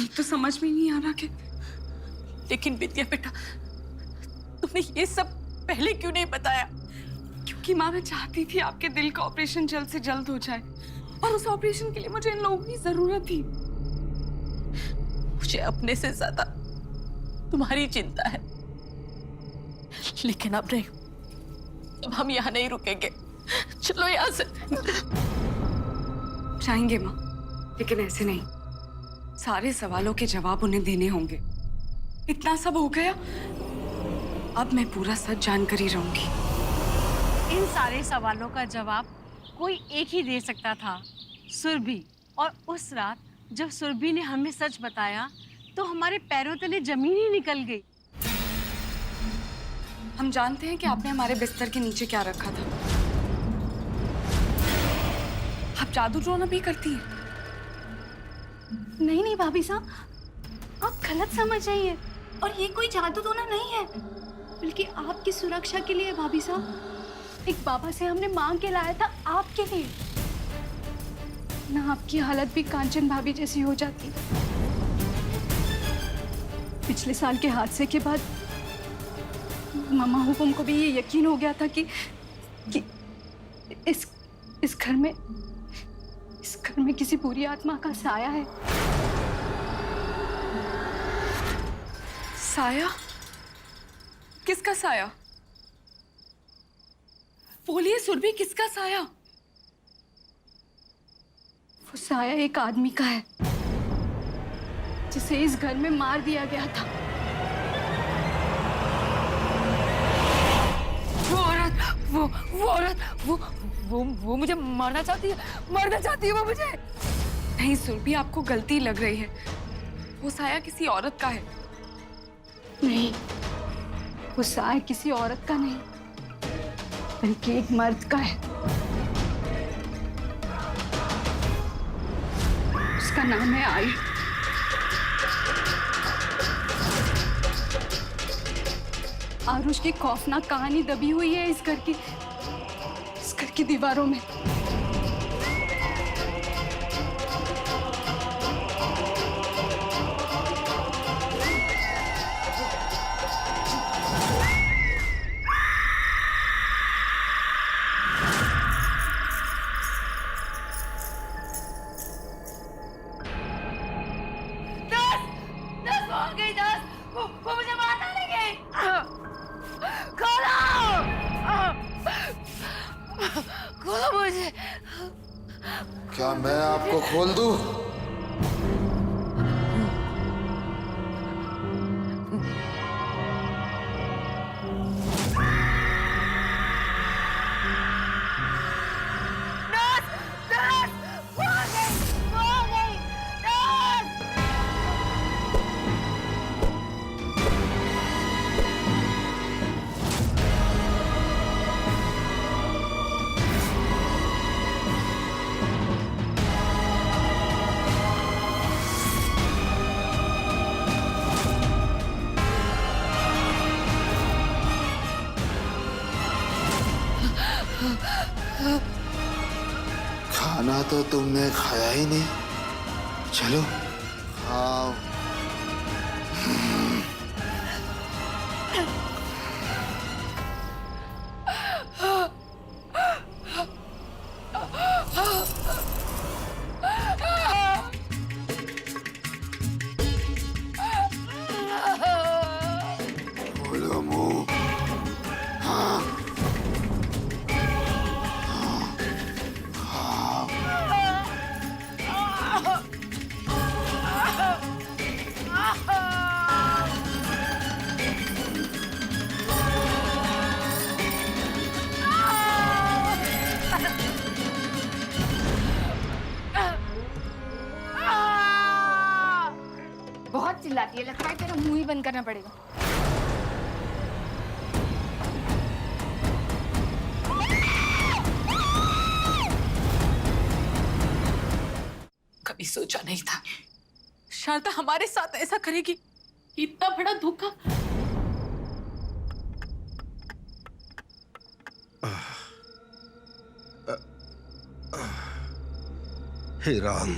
तो समझ में नहीं आ रहा कि लेकिन विद्या बेटा, तुमने ये सब पहले क्यों नहीं बताया? क्योंकि माँ मैं चाहती थी आपके दिल का ऑपरेशन जल्द से जल्द हो जाए, और उस ऑपरेशन के लिए मुझे इन लोगों की जरूरत थी। मुझे अपने से ज्यादा तुम्हारी चिंता है, लेकिन अब नहीं, अब हम यहाँ नहीं रुकेंगे। चलो यहाँ से। जाएंगे माँ, लेकिन ऐसे नहीं। सारे सवालों के जवाब उन्हें देने होंगे। इतना सब हो गया, अब मैं पूरा सच जानकर ही रहूंगी। इन सारे सवालों का जवाब कोई एक ही दे सकता था, सुरभि। और उस रात जब सुरभि ने हमें सच बताया तो हमारे पैरों तले जमीन ही निकल गई। हम जानते हैं कि आपने हमारे बिस्तर के नीचे क्या रखा था। आप जादू टोना भी करती हैं। नहीं नहीं भाभी साहब, आप गलत समझ रही हैं। और ये कोई जादू टोना नहीं है, बल्कि आपकी सुरक्षा के लिए भाभी साहब। एक बाबा से हमने मांग के लाया था आपके लिए, ना आपकी हालत भी कांचन भाभी जैसी हो जाती। पिछले साल के हादसे के बाद मामा हुकुम को भी ये यकीन हो गया था कि इस घर में किसी बुरी आत्मा का साया है। साया? किसका साया? बोलिए सुरभि, किसका साया? वो साया एक आदमी का है, जिसे इस घर में मार दिया गया था। वो औरत, वो मुझे मारना चाहती है, वो मुझे। नहीं सुरभि, आपको गलती लग रही है। वो साया किसी औरत का है। नहीं, वो साया किसी औरत का नहीं, बल्कि एक मर्द का है। उसका नाम है आई। और उसकी खौफनाक कहानी दबी हुई है इस घर की दीवारों में। वो मुझे मार डालेंगे। खोलो, खोलो मुझे। क्या मैं आपको खोल दूं? खाना तो तुमने खाया ही नहीं, चलो खाओ। खोलो मुंह। हाँ, बहुत चिल्लाती है, लगता है तेरा मुंह ही बंद करना पड़ेगा। कभी सोचा नहीं था शारदा हमारे साथ ऐसा करेगी। इतना बड़ा धोखा। हिरान,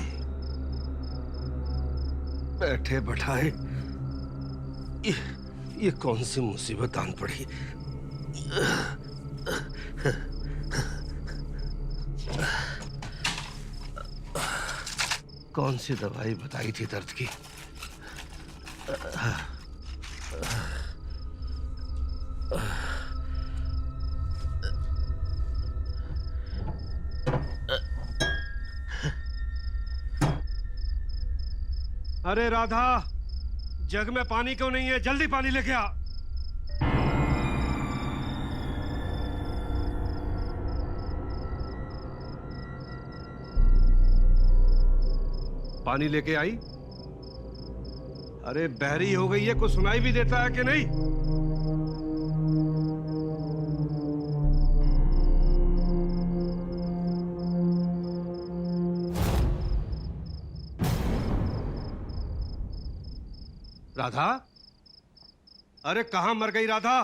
बैठे बैठाए ये कौन सी मुसीबत आन पड़ी। कौन सी दवाई बताई थी दर्द की? अरे राधा, जग में पानी क्यों नहीं है? जल्दी पानी लेके आ। पानी लेके आई? अरे बहरी हो गई है, कुछ सुनाई भी देता है कि नहीं? राधा, अरे कहां मर गई राधा?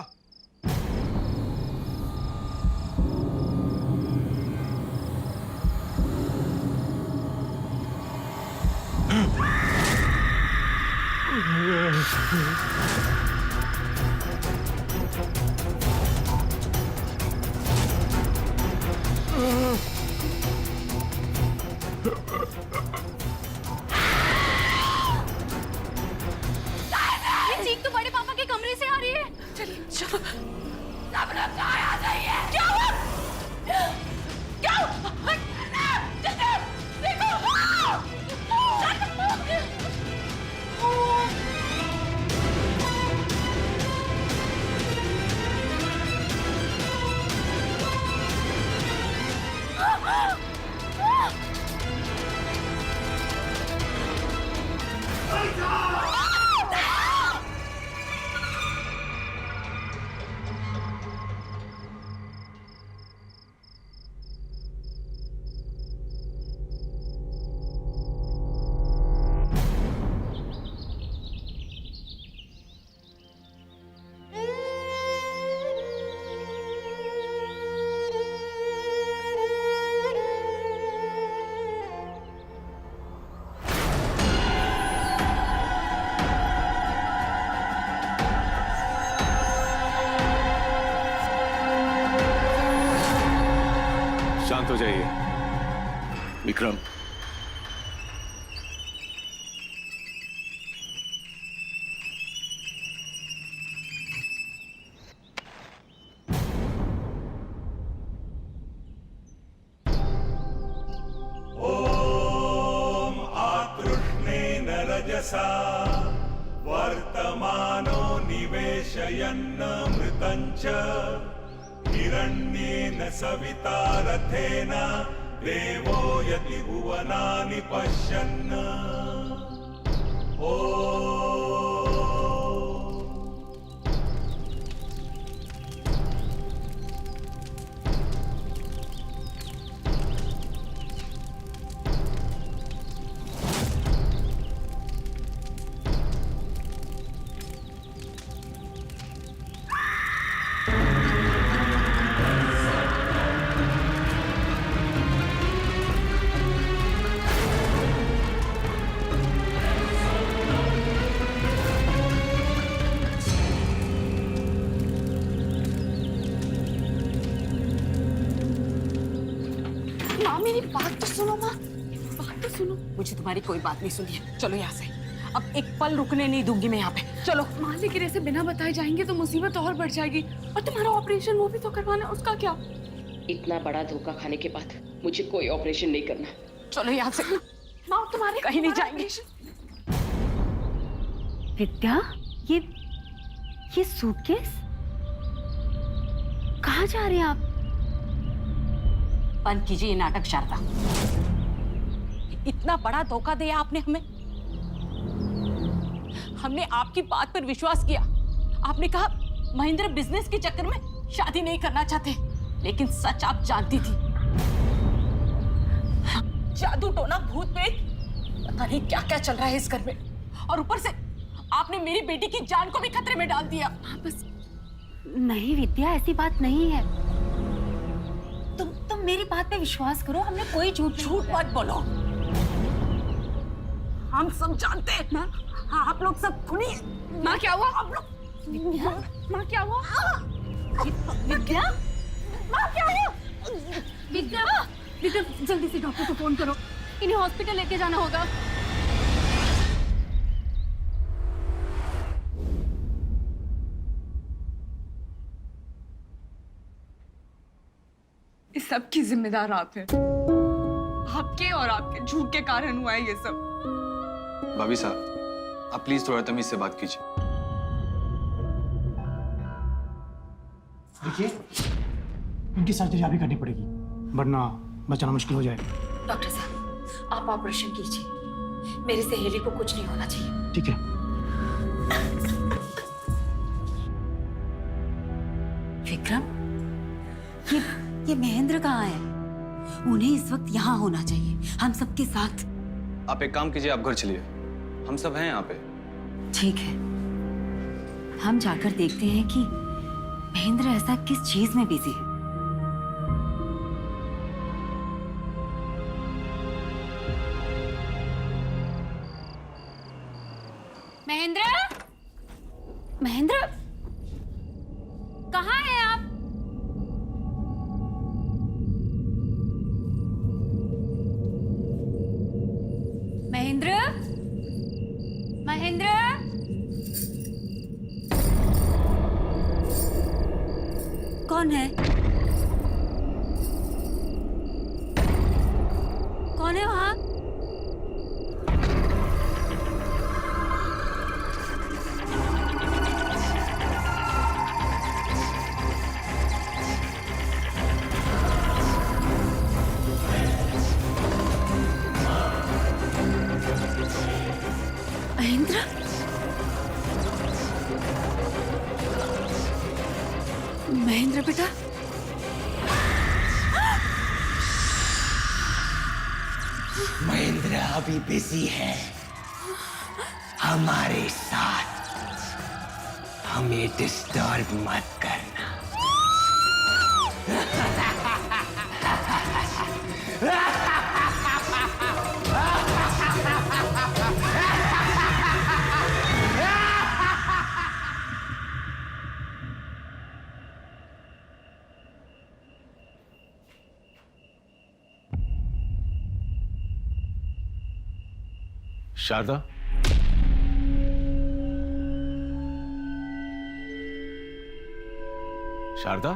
ये चीख तो बड़े पापा के कमरे से आ रही है। चलिए चलो। सब लोग कहाँ आ जाइए? क्या हुआ? क्या हुआ? जल्दी देखो। शांत हो जाइए विक्रम। ओम आतृष्णेन रजसा वर्तमानो निवेशयन्न मृतञ्च हिरण्येन सविता रथेन देवो यति भुवनानि पश्यन्। माँ मेरी बात तो सुनो, माँ बात तो सुनो। मुझे तुम्हारी कोई बात नहीं सुनी है। चलो यहाँ से, अब एक पल रुकने नहीं दूंगी मैं यहाँ पे। चलो। माँ लेकिन ऐसे बिना बताए जाएंगे तो मुसीबत और बढ़ जाएगी। और तुम्हारा ऑपरेशन वो भी तो करवाना है, उसका क्या? इतना बड़ा धोखा खाने के बाद मुझे कोई ऑपरेशन नहीं करना। चलो यहाँ से। माँ तुम्हारे कहीं नहीं जाएंगे। विद्या, ये सूटकेस कहाँ जा रहे हैं आप? बंद कीजिए ये नाटक शारदा। इतना बड़ा धोखा दिया आपने हमें। हमने आपकी बात पर विश्वास किया। आपने कहा महेंद्र बिजनेस के चक्कर में शादी नहीं करना चाहते, लेकिन सच आप जानती थी। जादू टोना भूत प्रेत पता नहीं क्या क्या चल रहा है इस घर में, और ऊपर से आपने मेरी बेटी की जान को भी खतरे में डाल दिया। बस नहीं विद्या, ऐसी बात नहीं है। तुम मेरी बात पे विश्वास करो, हमने कोई झूठ झूठ मत बोलो। हम सब जानते हैं। माँ, हाँ, आप लोग सब सुनिए। माँ क्या हुआ? आप लोग माँ क्या हुआ? विद्या, माँ क्या हुआ? विद्या, विद्या जल्दी से डॉक्टर को फोन करो, इन्हें हॉस्पिटल लेके जाना होगा। इस सब की जिम्मेदार आप हैं। आपके और आपके झूठ के कारण हुआ है ये सब। भाभी साहब, आप प्लीज थोड़ा तमीज से बात कीजिए। देखिए, इनकी सर्जरी अभी करनी पड़ेगी, वरना बचाना मुश्किल हो जाएगा। डॉक्टर साहब, आप ऑपरेशन कीजिए। मेरी सहेली को कुछ नहीं होना चाहिए। ठीक है। विक्रम, ये महेंद्र कहाँ है? उन्हें इस वक्त यहाँ होना चाहिए, हम सबके साथ। आप एक काम कीजिए, आप घर चलिए, हम सब हैं यहाँ पे। ठीक है, हम जाकर देखते हैं कि महेंद्र ऐसा किस चीज में बिजी है। महेंद्र, महेंद्र, कहाँ हैं आप? महेंद्र, महेंद्र, कौन है? कौन है वहां? महेंद्र, महेंद्र बेटा, महेंद्र अभी बिजी है हमारे साथ, हमें डिस्टर्ब मत करना। शारदा, शारदा,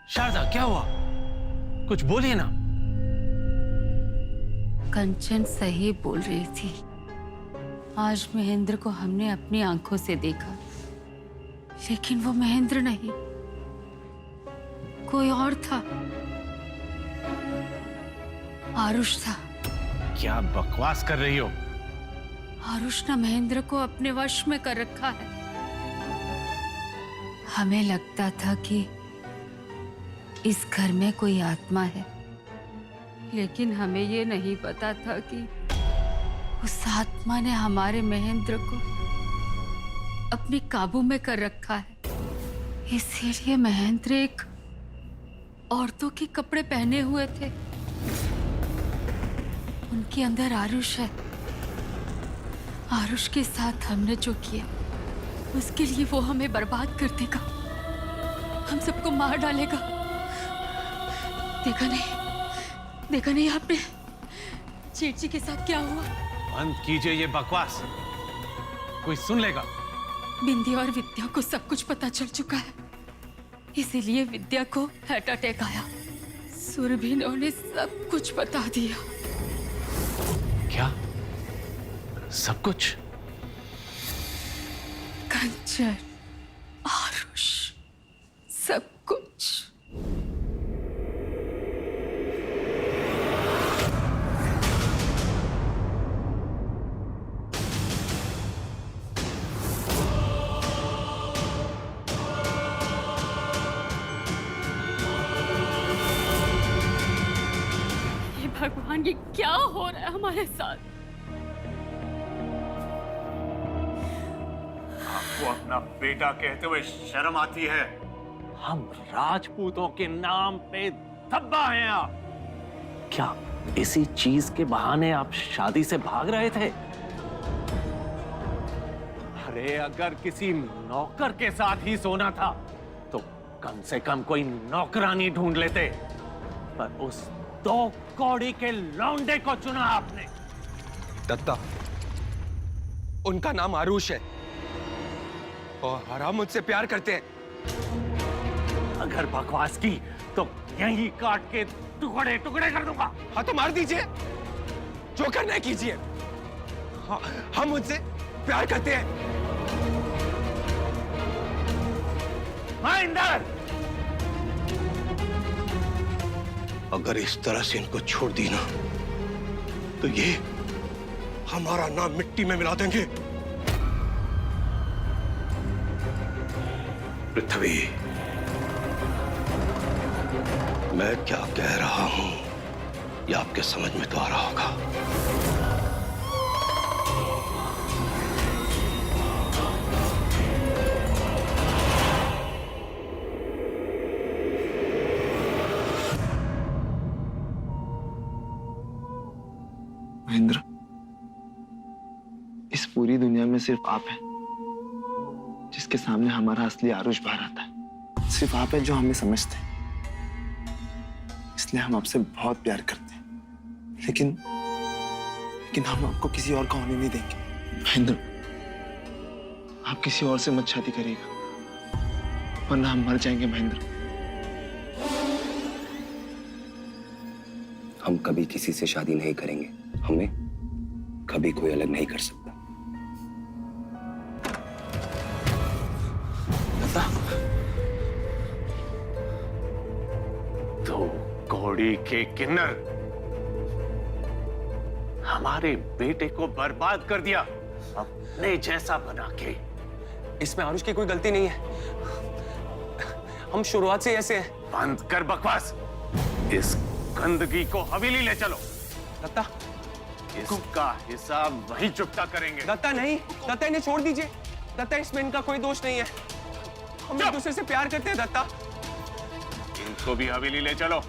शारदा, क्या हुआ? कुछ बोलिए ना। कंचन सही बोल रही थी। आज महेंद्र को हमने अपनी आंखों से देखा, लेकिन वो महेंद्र नहीं, कोई और था। आरुष था। क्या बकवास कर रही हो? आरुष ने महेंद्र को अपने वश में कर रखा है। हमें लगता था कि इस घर में कोई आत्मा है, लेकिन हमें ये नहीं पता था कि उस आत्मा ने हमारे महेंद्र को अपने काबू में कर रखा है। इसीलिए महेंद्र एक औरतों के कपड़े पहने हुए थे। उनके अंदर आरुष है। आरुष के साथ हमने जो किया, उसके लिए वो हमें बर्बाद कर देगा, हम सबको मार डालेगा। देखा नहीं आपने जेठ जी के साथ क्या हुआ? बंद कीजिए ये बकवास, कोई सुन लेगा। बिंदी और विद्या को सब कुछ पता चल चुका है, इसीलिए विद्या को हार्ट अटैक आया। सुरभि ने उन्हें सब कुछ बता दिया। क्या? सब कुछ? कंचन, आरुष, सब कुछ। हे भगवान, ये क्या हो रहा है हमारे साथ? वो अपना बेटा कहते हुए शर्म आती है? हम राजपूतों के नाम पे धब्बा हैं आप। क्या इसी चीज के बहाने आप शादी से भाग रहे थे? अरे अगर किसी नौकर के साथ ही सोना था तो कम से कम कोई नौकरानी ढूंढ लेते, पर उस 2 कौड़ी के लौंडे को चुना आपने। दत्ता, उनका नाम आरुष है और हराम मुझसे प्यार करते हैं। अगर बकवास की तो यहीं काट के टुकड़े टुकड़े कर दूंगा। हाँ तो मार दीजिए, जो करना है कीजिए। हाँ, हम मुझसे प्यार करते हैं। महेंद्र, अगर इस तरह से इनको छोड़ दी ना तो ये हमारा नाम मिट्टी में मिला देंगे। पृथ्वी, मैं क्या कह रहा हूं ये आपके समझ में तो आ रहा होगा। महेंद्र, इस पूरी दुनिया में सिर्फ आप हैं जिसके सामने हमारा असली आरुष बाहर आता है। सिर्फ आप हैं जो हमें समझते हैं, इसलिए हम आपसे बहुत प्यार करते हैं। लेकिन हम आपको किसी और का होने नहीं देंगे। महेंद्र, आप किसी और से मत शादी करिएगा, वरना हम मर जाएंगे। महेंद्र, हम कभी किसी से शादी नहीं करेंगे। हमें कभी कोई अलग नहीं कर सकता। दत्ता, 2 कौड़ी के किन्नर हमारे बेटे को बर्बाद कर दिया, अपने जैसा बना के। इसमें आरुष की कोई गलती नहीं है, हम शुरुआत से ऐसे हैं। बंद कर बकवास, इस गंदगी को हवेली ले चलो। दत्ता, इसका हिसाब वहीं चुकता करेंगे। दत्ता नहीं, दत्ता इन्हें छोड़ दीजिए। दत्ता, इसमें इनका कोई दोष नहीं है, हम एक दूसरे से प्यार करते हैं। दत्ता, इनको भी हवेली ले चलो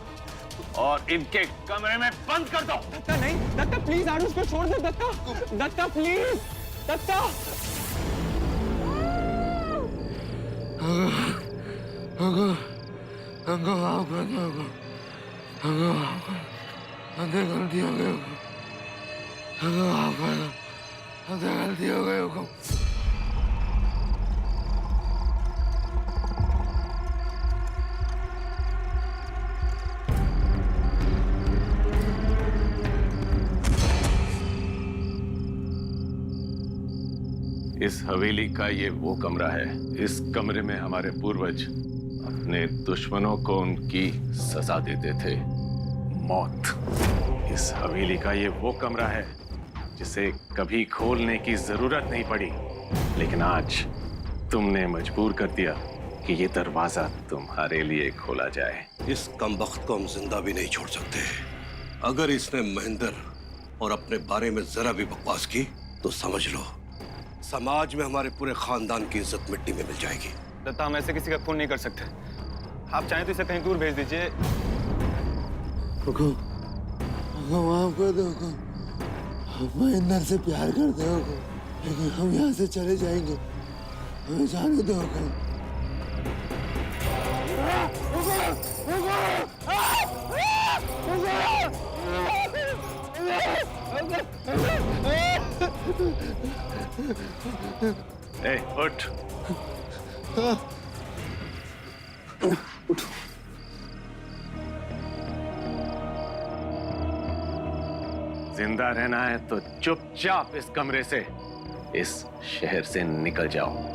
और इनके कमरे में बंद कर दो। दत्ता नहीं, दत्ता प्लीज आरुष को छोड़ दो। दत्ता, दत्ता प्लीज, दत्ता। गलती हो गई, गलती हो गई। इस हवेली का ये वो कमरा है। इस कमरे में हमारे पूर्वज अपने दुश्मनों को उनकी सजा देते थे, मौत। इस हवेली का ये वो कमरा है जिसे कभी खोलने की जरूरत नहीं पड़ी, लेकिन आज तुमने मजबूर कर दिया कि ये दरवाजा तुम्हारे लिए खोला जाए। इस कमबख्त को हम जिंदा भी नहीं छोड़ सकते। अगर इसने महेंद्र और अपने बारे में जरा भी बकवास की तो समझ लो समाज में हमारे पूरे खानदान की इज्जत मिट्टी में मिल जाएगी। दत्ता, हम ऐसे किसी का खून नहीं कर सकते। आप चाहें तो इसे कहीं दूर भेज दीजिए। माफ कर दो, हम महेंद्र से प्यार करते हो, लेकिन हम यहाँ से चले जाएंगे, हमें जाने दो। ए, उठ। जिंदा रहना है तो चुपचाप इस कमरे से, इस शहर से निकल जाओ।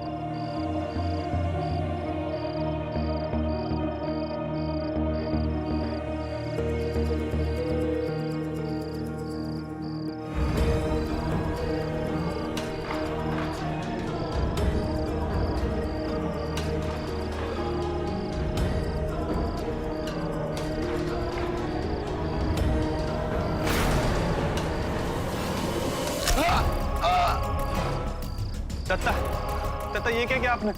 दत्ता, दत्ता ये क्या किया आपने?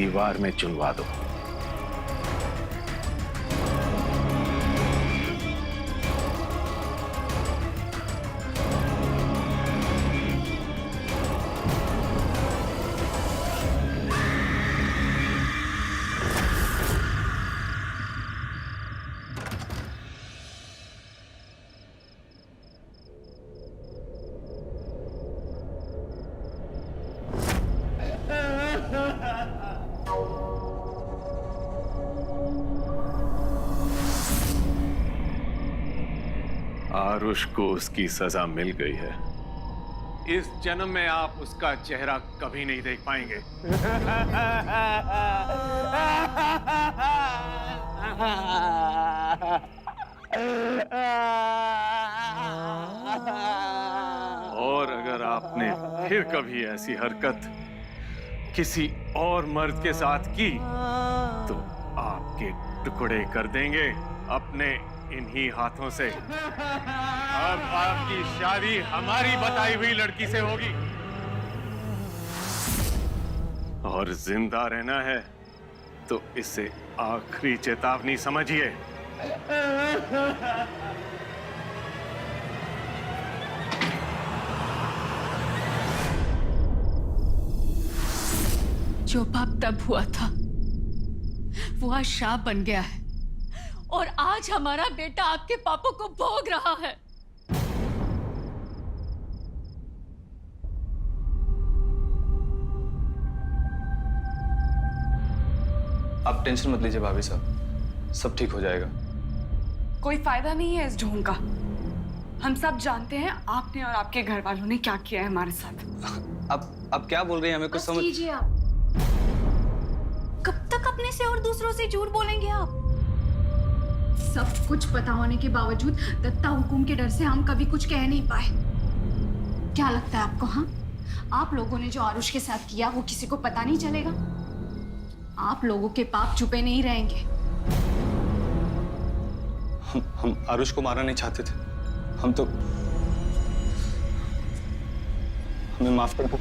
दीवार में चुनवा दो। आरुष को उसकी सजा मिल गई है। इस जन्म में आप उसका चेहरा कभी नहीं देख पाएंगे। और अगर आपने फिर कभी ऐसी हरकत किसी और मर्द के साथ की तो आपके टुकड़े कर देंगे अपने इन्हीं हाथों से। अब आपकी शादी हमारी बताई हुई लड़की से होगी और जिंदा रहना है तो इसे आखिरी चेतावनी समझिए। जो पाप तब हुआ था वो आज शाप बन गया है और आज हमारा बेटा आपके पापों को भोग रहा है। आप टेंशन मत लीजिए भाभी साहब, सब ठीक हो जाएगा। कोई फायदा नहीं है इस ढोंग का। हम सब जानते हैं आपने और आपके घर वालों ने क्या किया है हमारे साथ। आप क्या बोल रही हैं? हमें कुछ समझ कीजिए आप। कब तक अपने से और दूसरों से झूठ बोलेंगे आप? सब कुछ पता होने के बावजूद दत्ता हुकुम के डर से हम कभी कुछ कह नहीं पाए। क्या लगता है आपको? हाँ, आप लोगों ने जो आरुष के साथ किया वो किसी को पता नहीं चलेगा? आप लोगों के पाप छुपे नहीं रहेंगे। हम आरुष को मारना नहीं चाहते थे। हम तो हमें माफ कर दो।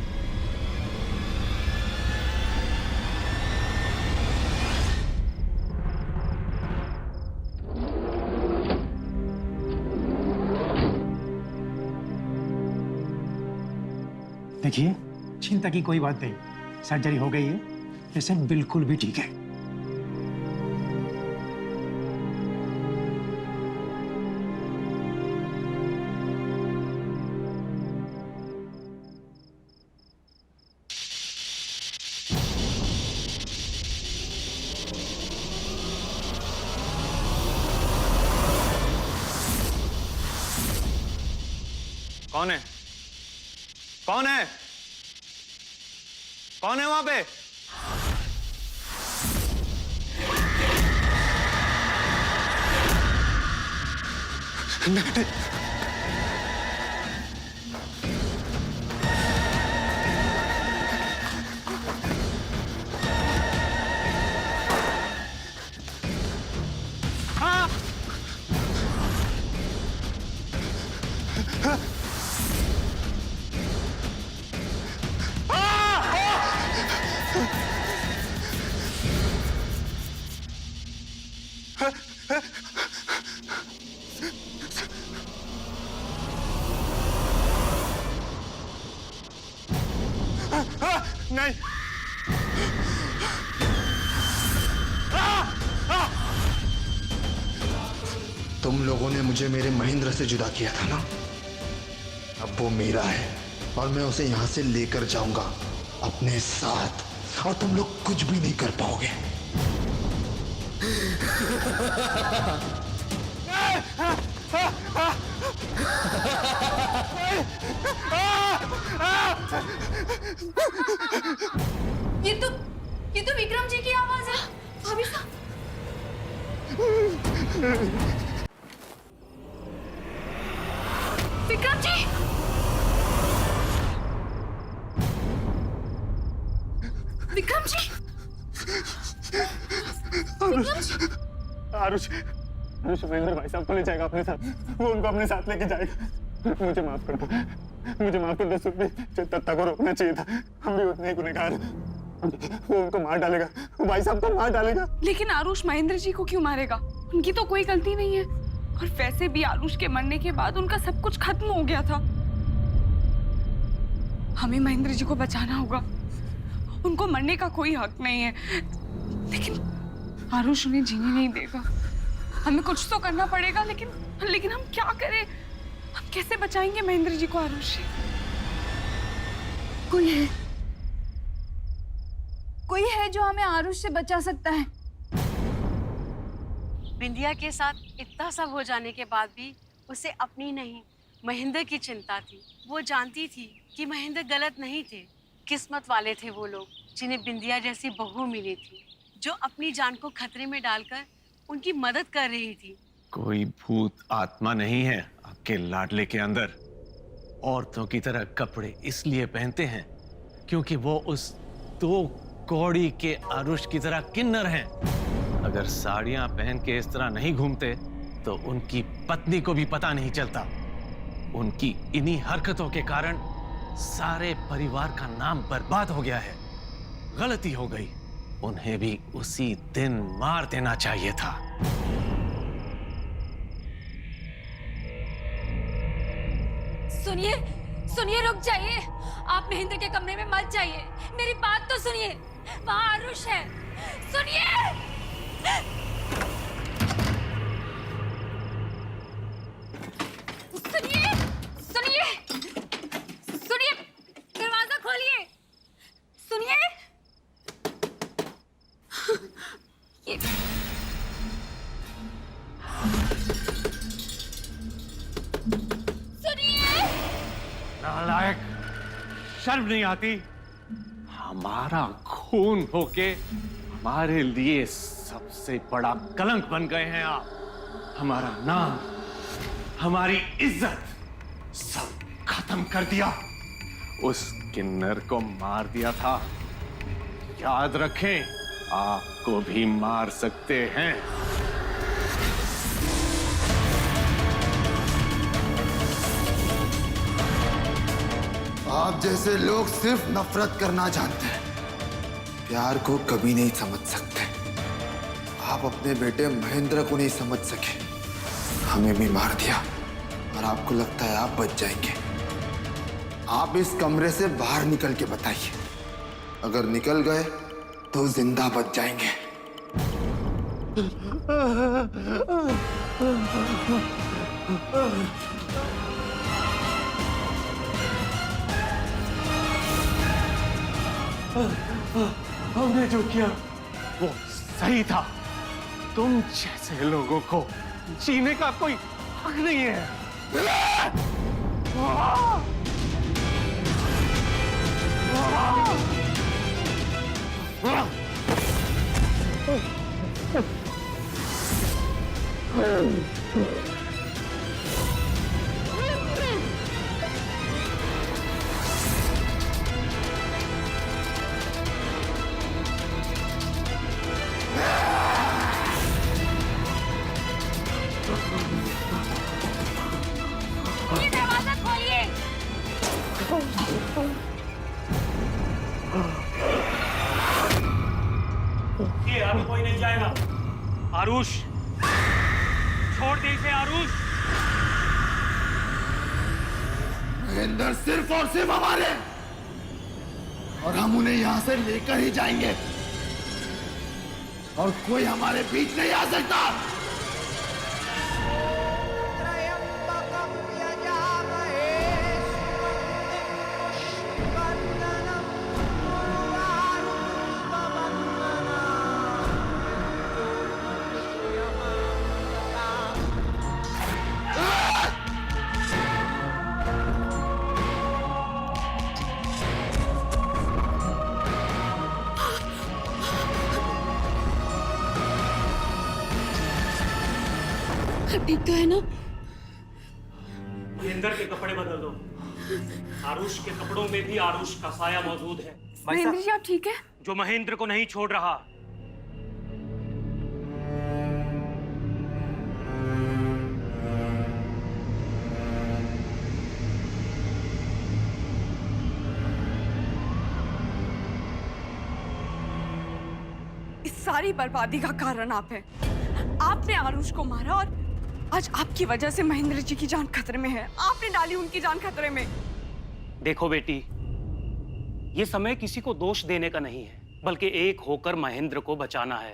देखिए, चिंता की कोई बात नहीं, सर्जरी हो गई है, पेशेंट बिल्कुल भी ठीक है। कौन है? कौन है? कौन है वहां पे? नहीं। तुम लोगों ने मुझे मेरे महेंद्र से जुदा किया था ना, अब वो मेरा है और मैं उसे यहां से लेकर जाऊंगा अपने साथ, और तुम लोग कुछ भी नहीं कर पाओगे। ये तो विक्रम जी की आवाज है। भाभी साहब, विक्रम जी, विक्रम जी, आरुष महेंद्र भाई साहब को ले जाएगा अपने साथ, वो उनको अपने साथ लेके जाएगा। मुझे माफ कर दो, मुझे माफ कर दो। सुरभि, दत्ता को रोकना चाहिए था, हम भी उतने ही गुनहगार हैं। वो उनको मार डालेगा, वो भाई साहब को मार डालेगा। लेकिन आरुष महेंद्र जी को क्यों मारेगा? उनकी तो कोई गलती नहीं है। और वैसे भी आरुष के मरने के बाद उनका सब कुछ खत्म हो गया था। हमें महेंद्र जी को बचाना होगा। उनको मरने का कोई हक नहीं है। लेकिन आरुष उन्हें जीने नहीं देगा। हमें कुछ तो करना पड़ेगा। लेकिन हम क्या करें? हम कैसे बचाएंगे महेंद्र जी को आरुष से? कोई है जो हमें आरुष से बचा सकता है। बिंदिया के साथ इतना सब हो जाने के बाद भी उसे अपनी नहीं महेंद्र की चिंता थी। वो जानती थी कि महेंद्र गलत नहीं थे। किस्मत वाले थे वो लोग जिन्हें बिंदिया जैसी बहू मिली थी, जो अपनी जान को खतरे में डालकर उनकी मदद कर रही थी। कोई भूत आत्मा नहीं है आपके लाडले के अंदर। औरतों की तरह कपड़े इसलिए पहनते हैं क्योंकि वो उस 2 कौड़ी के आरुष की तरह किन्नर हैं। अगर साड़ियां पहन के इस तरह नहीं घूमते तो उनकी पत्नी को भी पता नहीं चलता। उनकी इन्हीं हरकतों के कारण सारे परिवार का नाम बर्बाद हो गया है। गलती हो गई। उन्हें भी उसी दिन मार देना चाहिए था। सुनिए, सुनिए, रुक जाइए। आप महेंद्र के कमरे में मत जाइए। मेरी बात तो सुनिए। वहाँ आरुष है। सुनिए। सुनिए, सुनिए, सुनिए, दरवाजा खोलिए। सुनिए। ये सुनिए। नालायक, शर्म नहीं आती? हमारा खून होके हमारे लिए सबसे बड़ा कलंक बन गए हैं आप। हमारा नाम, हमारी इज्जत सब खत्म कर दिया। उस किन्नर को मार दिया था। याद रखें, आपको भी मार सकते हैं। आप जैसे लोग सिर्फ नफरत करना जानते हैं, प्यार को कभी नहीं समझ सकते। आप अपने बेटे महेंद्र को नहीं समझ सके, हमें भी मार दिया और आपको लगता है आप बच जाएंगे। आप इस कमरे से बाहर निकल के बताइए, अगर निकल गए तो जिंदा बच जाएंगे। हमने जो किया वो सही था। तुम जैसे लोगों को जीने का कोई हक नहीं है। ये दरवाजा खोलिए। ये अब कोई नहीं जाएगा। आरुष, छोड़ दे इसे। आरुष, महेंद्र सिर्फ और सिर्फ हमारे, और हम उन्हें यहां से लेकर ही जाएंगे और कोई हमारे बीच नहीं आ सकता। ठीक तो है ना? महेंद्र के कपड़े बदल दो। आरुष के कपड़ों में भी आरुष का साया मौजूद है। महेंद्र जी, आप ठीक है? जो महेंद्र को नहीं छोड़ रहा। सारी बर्बादी का कारण आप हैं। आपने आरुष को मारा और आज आपकी वजह से महेंद्र जी की जान खतरे में है। आपने डाली उनकी जान खतरे में। देखो बेटी, ये समय किसी को दोष देने का नहीं है, बल्कि एक होकर महेंद्र को बचाना है।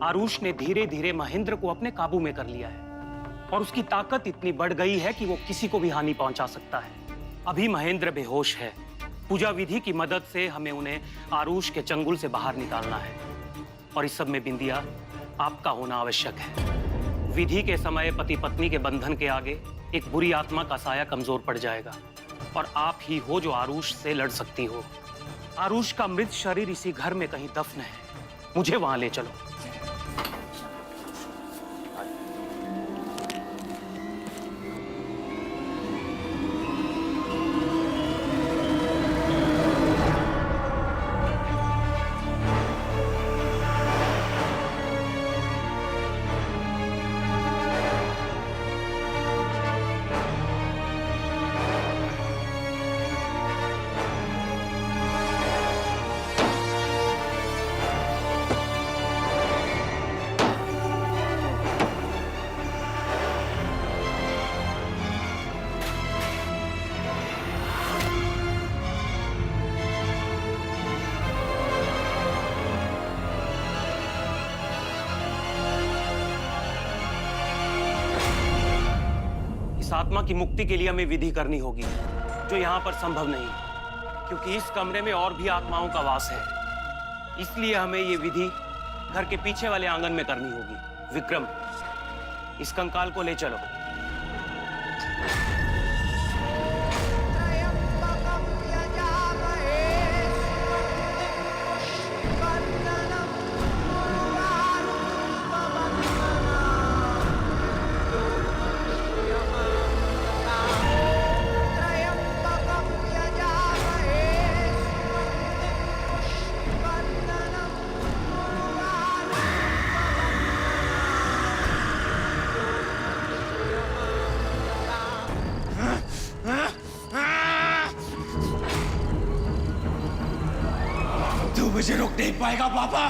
आरुष ने धीरे धीरे महेंद्र को अपने काबू में कर लिया है और उसकी ताकत इतनी बढ़ गई है कि वो किसी को भी हानि पहुंचा सकता है। अभी महेंद्र बेहोश है। पूजा विधि की मदद से हमें उन्हें आरुष के चंगुल से बाहर निकालना है और इस सब में बिंदिया आपका होना आवश्यक है। विधि के समय पति पत्नी के बंधन के आगे एक बुरी आत्मा का साया कमजोर पड़ जाएगा और आप ही हो जो आरुष से लड़ सकती हो। आरुष का मृत शरीर इसी घर में कहीं दफन है, मुझे वहां ले चलो। इस आत्मा की मुक्ति के लिए हमें विधि करनी होगी, जो यहाँ पर संभव नहीं, क्योंकि इस कमरे में और भी आत्माओं का वास है। इसलिए हमें ये विधि घर के पीछे वाले आंगन में करनी होगी। विक्रम, इस कंकाल को ले चलो। मुझे रोक नहीं पाएगा पापा।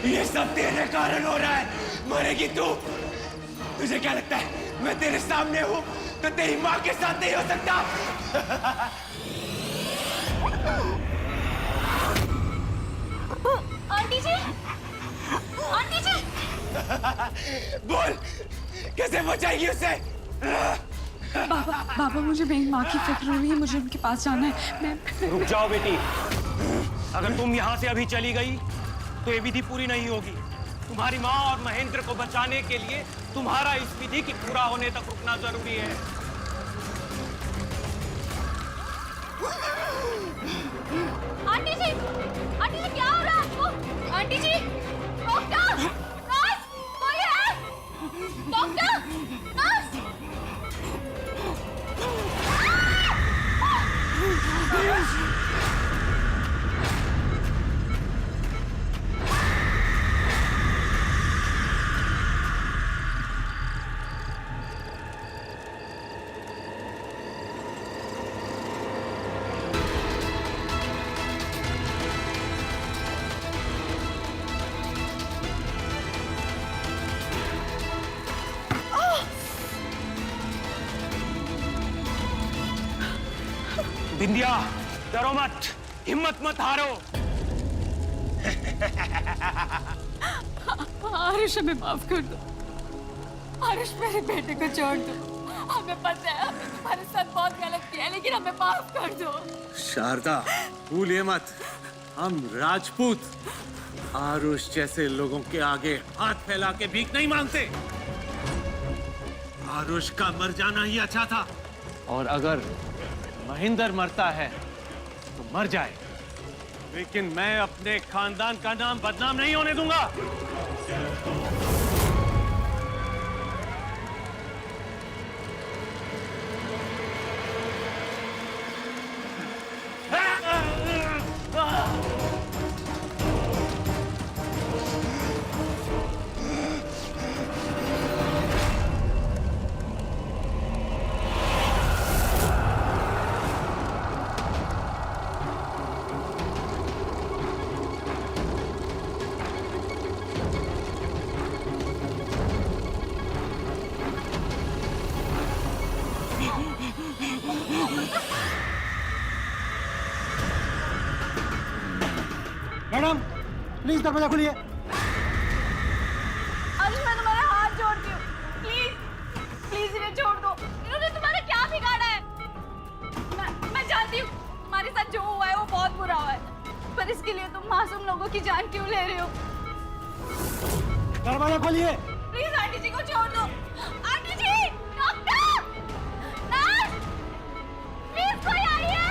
ये सब तेरे कारण हो रहा है। मरेगी तू। तुझे क्या लगता है मैं तेरे सामने हूं तो तेरी मां के साथ नहीं हो सकता? आंटी जी, आंटी जी, बोल, कैसे बचाएगी उसे? बाबा मुझे मेरी माँ की फिक्र हो रही है, मुझे उनके पास जाना है। मैं रुक जाओ बेटी, अगर तुम यहाँ से अभी चली गई तो ये विधि पूरी नहीं होगी। तुम्हारी माँ और महेंद्र को बचाने के लिए तुम्हारा इस विधि की पूरा होने तक रुकना जरूरी है। आंटी जी, क्या हो रहा है आपको? आंटी जी, डॉक्टर, नर्स, कोई है? Doctor, nurse. बिंदिया, डरो मत, हिम्मत मत हारो। आरुष, हमें माफ कर दो। आरुष, मेरे बेटे को छोड़ दो। हमें पता है हमने तुम्हारे साथ बहुत गलत किया है, लेकिन हमें माफ कर दो। शारदा, भूलिए मत, हम राजपूत आरुष जैसे लोगों के आगे हाथ फैला के भीख नहीं मांगते। आरुष का मर जाना ही अच्छा था, और अगर महेंद्र मरता है तो मर जाए, लेकिन मैं अपने खानदान का नाम बदनाम नहीं होने दूंगा। मैडम प्लीज दरवाजा खोलिए। आरुष मैं तुम्हारे हाथ जोड़ती हूँ, प्लीज प्लीज इन्हें छोड़ दो। इन्होंने तुम्हारा क्या बिगाड़ा है? मैं जानती हूँ तुम्हारे साथ जो हुआ है वो बहुत बुरा हुआ है, पर इसके लिए तुम मासूम लोगों की जान क्यों ले रहे हो? दरवाजा खोलिए। प्लीज आंटी जी को छोड़ दो। Aunty ji, doctor, nurse, please कोई आइए।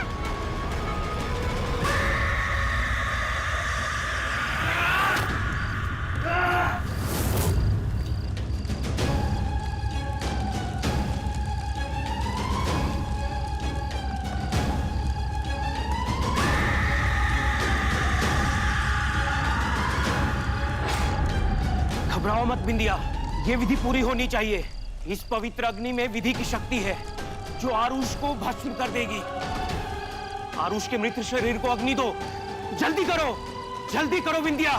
घबराओ मत बिंदिया, ये विधि पूरी होनी चाहिए। इस पवित्र अग्नि में विधि की शक्ति है जो आरुष को भस्म कर देगी। आरुष के मृत शरीर को अग्नि दो, जल्दी करो बिंदिया।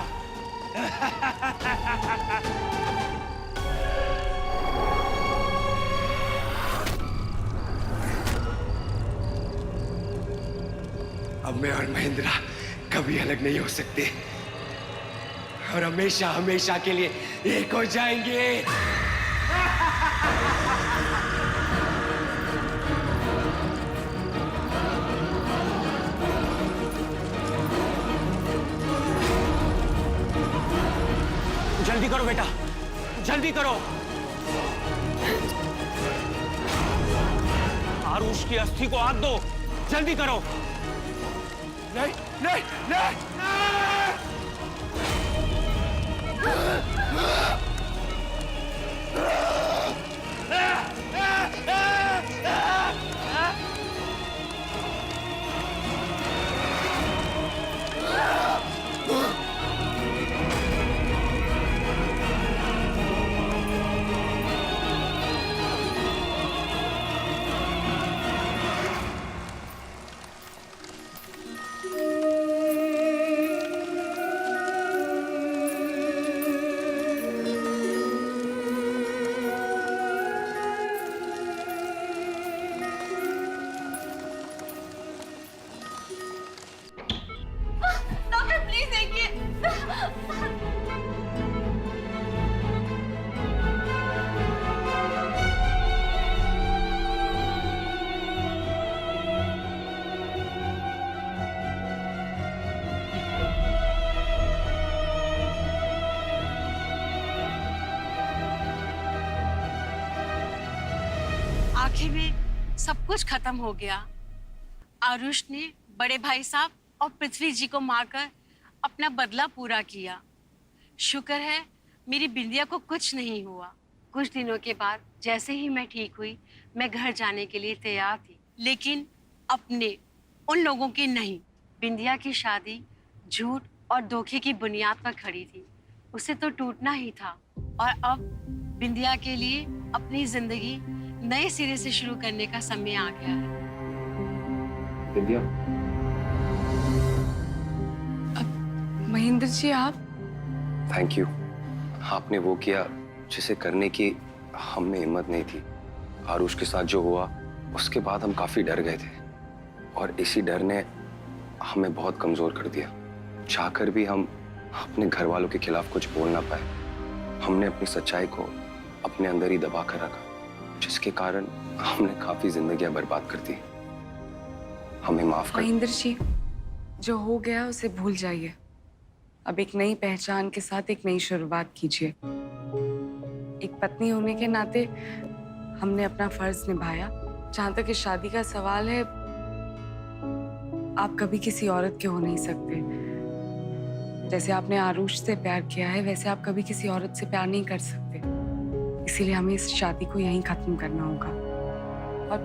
अब मैं और महेंद्रा कभी अलग नहीं हो सकते और हमेशा हमेशा के लिए एक हो जाएंगे। जल्दी करो बेटा, जल्दी करो। आरुष की अस्थि को हाथ दो, जल्दी करो। नहीं नहीं नहीं, नहीं! डॉक्टर प्लीज देखिए। आखिर में सब कुछ खत्म हो गया। आरुष ने बड़े भाई साहब और पृथ्वी जी को मारकर अपना बदला पूरा किया। शुक्र है मेरी बिंदिया को कुछ नहीं हुआ। कुछ दिनों के बाद जैसे ही मैं ठीक हुई, मैं घर जाने के लिए तैयार थी, लेकिन अपने उन लोगों की नहीं। बिंदिया की शादी झूठ और धोखे की बुनियाद पर खड़ी थी। उसे तो टूटना ही था और अब बिंदिया के लिए अपनी जिंदगी नए सिरे से शुरू करने का समय आ गया है। बिंदिया, महेंद्र जी आप? Thank you. आपने वो किया जिसे करने की हम में हिम्मत नहीं थी। आरुष के साथ जो हुआ उसके बाद हम काफी डर गए थे और इसी डर ने हमें बहुत कमजोर कर दिया। चाहकर भी हम अपने घर वालों के खिलाफ कुछ बोल ना पाए। हमने अपनी सच्चाई को अपने अंदर ही दबा कर रखा, जिसके कारण हमने काफी जिंदगियां बर्बाद कर दी। हमें माफ कर। महेंद्र जी, जो हो गया उसे भूल जाइए। अब एक नई पहचान के साथ एक नई शुरुआत कीजिए। एक पत्नी होने के नाते हमने अपना फर्ज निभाया। जहां तक इस शादी का सवाल है, आप कभी किसी औरत के हो नहीं सकते। जैसे आपने आरुष से प्यार किया है, वैसे आप कभी किसी औरत से प्यार नहीं कर सकते। इसीलिए हमें इस शादी को यहीं खत्म करना होगा। और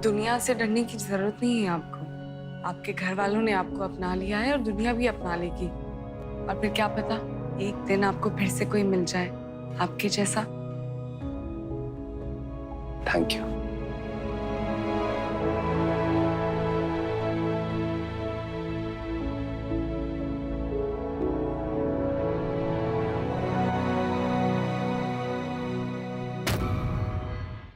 दुनिया से डरने की जरूरत नहीं है आपको। आपके घर वालों ने आपको अपना लिया है और दुनिया भी अपना लेगी। और फिर क्या पता, एक दिन आपको फिर से कोई मिल जाए आपके जैसा। Thank you.